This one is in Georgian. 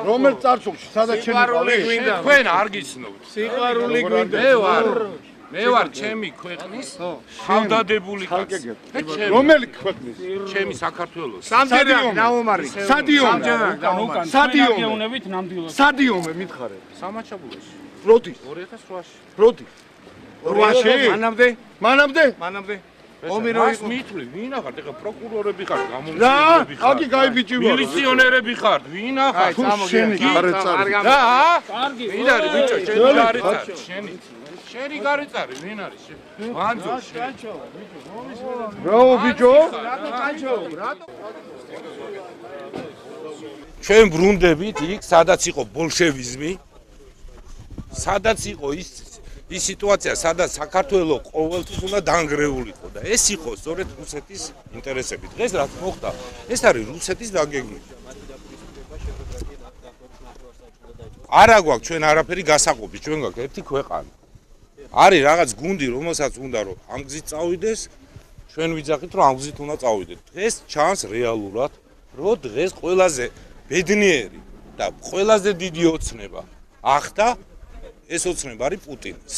რომელ წარსულში სადაც სიყვარული გვინდა თქვენ არ გიცნობთ სიყვარული გვინდა მე ვარ ჩემი ქვეყნის თავდადებული კაცი რომელი ქვეყნის ჩემი საქართველოს სამდივნაკ ნაომარი სადიომე მითხარე სამაჩაბულოში როდის 2008-ში როდის 8-ში მანამდე ომი რო იყო მითვლი ვინ ახართ ეხა პროკურორები ხართ რა გამომცემლები ხართ აგი გაიბიჭი ვარ მილიციონერები ხართ ვინ ახართ თუ შენი გარეწარი რა ვინ არის ბიჭო შენი გარეწარი შენი გარეწარი ვინ არის ვანძო რა ბიჭო ჩვენ ბრუნდებით იქ სადაც იყო ბოლშევიზმი სადაც იყო ის სიტუაცია სადაც საქართველოს ყოველთვის უნდა დანგრეულიყო და ეს იყო სწორედ რუსეთის ინტერესები დღეს რაც მოხდა ეს არის რუსეთის დაგეგმილი არა გვაქვს ჩვენ არაფერი გასაყოფი ჩვენ გვაქვს ერთი ქვეყანა არის რაღაც გუნდი რომელსაც უნდა რომ ამ გზით წავიდეს ჩვენ ვიძახით რომ ამ გზით უნდა წავიდეთ დღეს ჩანს რეალურად რომ დღეს ყველაზე ბედნიერი და ყველაზე დიდი ოცნება ახდა ეს ოცნება არის პუტინის